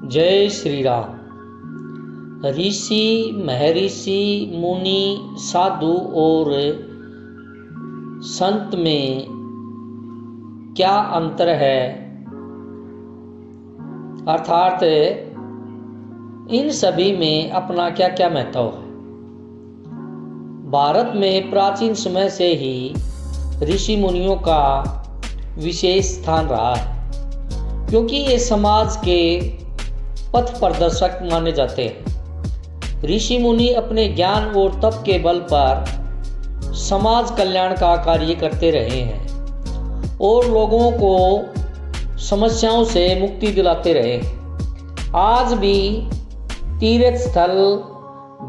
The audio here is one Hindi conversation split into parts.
जय श्री राम। ऋषि, महर्षि, मुनि, साधु और संत में क्या अंतर है, अर्थात इन सभी में अपना क्या क्या महत्व है। भारत में प्राचीन समय से ही ऋषि मुनियों का विशेष स्थान रहा है, क्योंकि ये समाज के पथ प्रदर्शक माने जाते हैं। ऋषि मुनि अपने ज्ञान और तप के बल पर समाज कल्याण का कार्य करते रहे हैं और लोगों को समस्याओं से मुक्ति दिलाते रहे। आज भी तीर्थ स्थल,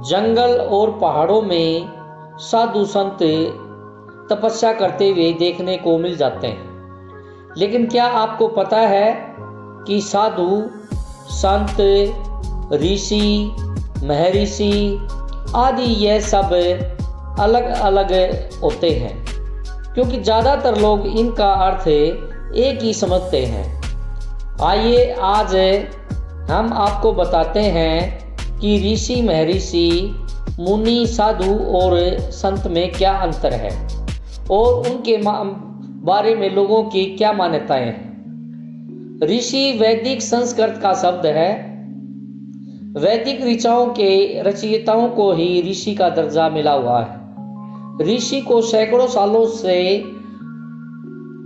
जंगल और पहाड़ों में साधु संत तपस्या करते हुए देखने को मिल जाते हैं। लेकिन क्या आपको पता है कि साधु संत, ऋषि, महर्षि आदि यह सब अलग अलग होते हैं, क्योंकि ज़्यादातर लोग इनका अर्थ एक ही समझते हैं। आइए आज हम आपको बताते हैं कि ऋषि, महर्षि, मुनि, साधु और संत में क्या अंतर है और उनके बारे में लोगों की क्या मान्यताएं हैं। ऋषि वैदिक संस्कृत का शब्द है। वैदिक ऋचाओं के रचयिताओं को ही ऋषि का दर्जा मिला हुआ है। ऋषि को सैकड़ों सालों से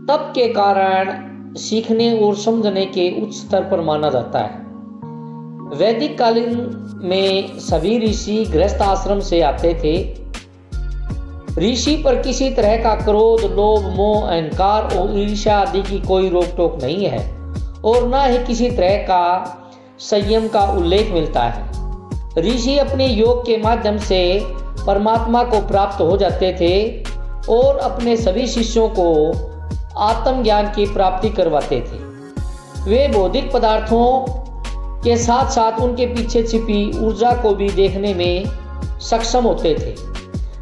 तप के कारण सीखने और समझने के उच्च स्तर पर माना जाता है। वैदिक कालीन में सभी ऋषि गृहस्थ आश्रम से आते थे। ऋषि पर किसी तरह का क्रोध, लोभ, मोह, अहंकार और ईर्ष्या आदि की कोई रोक टोक नहीं है और न ही किसी तरह का संयम का उल्लेख मिलता है। ऋषि अपने योग के माध्यम से परमात्मा को प्राप्त हो जाते थे और अपने सभी शिष्यों को आत्मज्ञान की प्राप्ति करवाते थे। वे भौतिक पदार्थों के साथ साथ उनके पीछे छिपी ऊर्जा को भी देखने में सक्षम होते थे।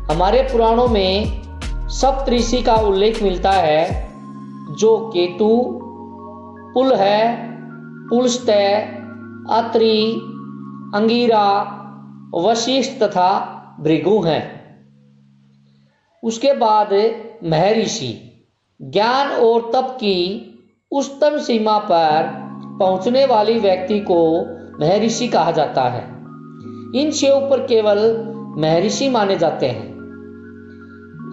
हमारे पुराणों में सप्तऋषि का उल्लेख मिलता है, जो केतु, पुलह, पुलस्त्य, अत्रि, अंगिरा, वशिष्ठ तथा भृगु हैं। उसके बाद महर्षि ज्ञान और तप की उच्चतम सीमा पर पहुंचने वाली व्यक्ति को महर्षि कहा जाता है। इनसे ऊपर केवल महर्षि माने जाते हैं।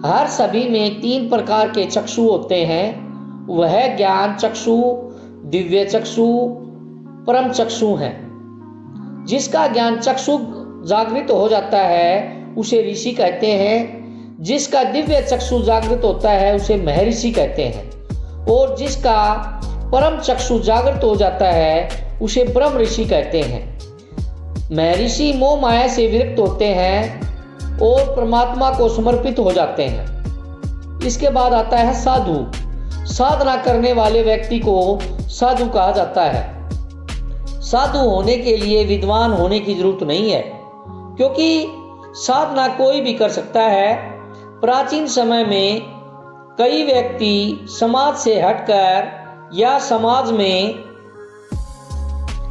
हर सभी में 3 प्रकार के चक्षु होते हैं। वह ज्ञान चक्षु, दिव्य चक्षु, परम चक्षु हैं। जिसका ज्ञान चक्षु जागृत हो जाता है उसे ऋषि कहते हैं। जिसका दिव्य चक्षु जागृत होता है उसे महर्षि कहते हैं और जिसका परम चक्षु जागृत हो जाता है उसे ब्रह्म ऋषि कहते हैं। महर्षि मोह माया से विरक्त होते हैं और परमात्मा को समर्पित हो जाते हैं। इसके बाद आता है साधु। साधना करने वाले व्यक्ति को साधु कहा जाता है। साधु होने के लिए विद्वान होने की जरूरत नहीं है, क्योंकि साधना कोई भी कर सकता है। प्राचीन समय में कई व्यक्ति समाज से हटकर या समाज में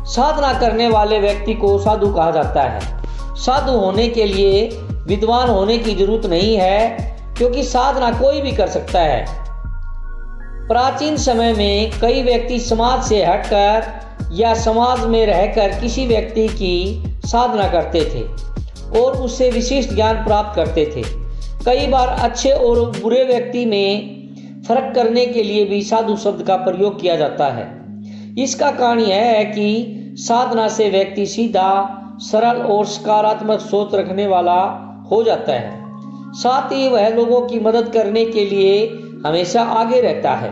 साधना करने वाले व्यक्ति को साधु कहा जाता है। साधु होने के लिए विद्वान होने की जरूरत नहीं है, क्योंकि साधना कोई भी कर सकता है। प्राचीन समय में कई व्यक्ति समाज से हटकर या समाज में रहकर किसी व्यक्ति की साधना करते थे और उससे विशिष्ट ज्ञान प्राप्त करते थे। कई बार अच्छे और बुरे व्यक्ति में फर्क करने के लिए भी साधु शब्द का प्रयोग किया जाता है। इसका कारण यह है कि साधना से व्यक्ति सीधा, सरल और सकारात्मक सोच रखने वाला हो जाता है। साथ ही वह लोगों की मदद करने के लिए हमेशा आगे रहता है।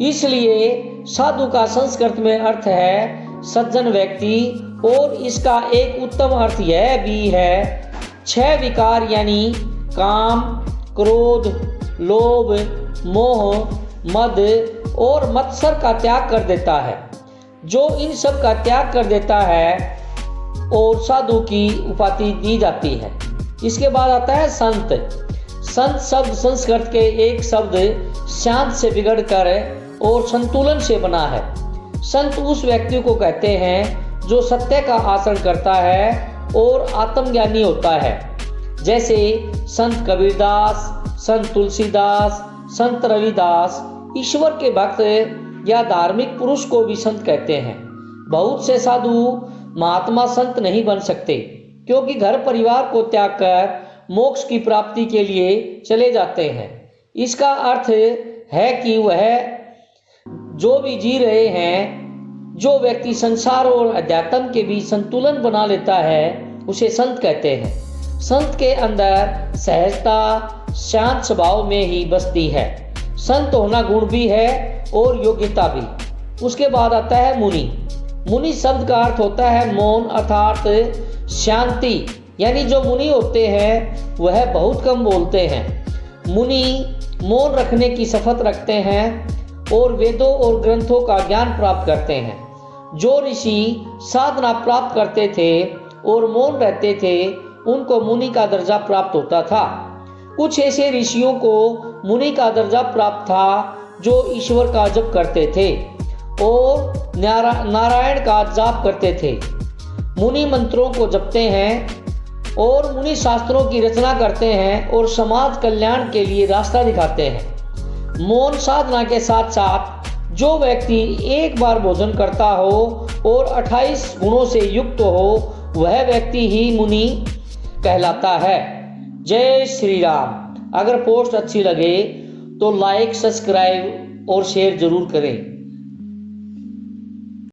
इसलिए साधु का संस्कृत में अर्थ है सज्जन व्यक्ति, और इसका एक उत्तम अर्थ यह भी है 6 विकार यानी काम, क्रोध, लोभ, मोह, मद और मत्सर का त्याग कर देता है। जो इन सब का त्याग कर देता है और साधु की उपाधि दी जाती है। इसके बाद आता है संत। संत शब्द संस्कृत के एक शब्द शांत से बिगड़कर और संतुलन से बना है। संत उस व्यक्ति को कहते हैं जो सत्य का आचरण करता है और आत्मज्ञानी होता है। जैसे संत कबीरदास, संत तुलसीदास, संत रविदास। ईश्वर के भक्त या धार्मिक पुरुष को भी संत कहते हैं। बहुत से साधु महात्मा संत नहीं बन सकते, क्योंकि घर परिवार को त्याग कर मोक्ष की प्राप्ति के लिए चले जाते हैं। इसका अर्थ है कि वह जो भी जी रहे हैं, जो व्यक्ति संसार और अध्यात्म के बीच संतुलन बना लेता है, उसे संत कहते हैं। संत के अंदर सहजता, शांत स्वभाव में ही बसती है। संत होना गुण भी है और योग्यता भी। उसके बाद आता है मुनि। मुनि शब्द का अर्थ होता है मौन, अर्थात शांति। यानी जो मुनि होते हैं वह बहुत कम बोलते हैं। मुनि मौन रखने की शपथ रखते हैं और वेदों और ग्रंथों का ज्ञान प्राप्त करते हैं। जो ऋषि साधना प्राप्त करते थे और मौन रहते थे, उनको मुनि का दर्जा प्राप्त होता था। कुछ ऐसे ऋषियों को मुनि का दर्जा प्राप्त था जो ईश्वर का जप करते थे और नारायण का जाप करते थे। मुनि मंत्रों को जपते हैं और मुनि शास्त्रों की रचना करते हैं और समाज कल्याण के लिए रास्ता दिखाते हैं। मौन साधना के साथ साथ जो व्यक्ति एक बार भोजन करता हो और 28 गुणों से युक्त हो, वह व्यक्ति ही मुनि कहलाता है। जय श्री राम। अगर पोस्ट अच्छी लगे तो लाइक, सब्सक्राइब और शेयर जरूर करें।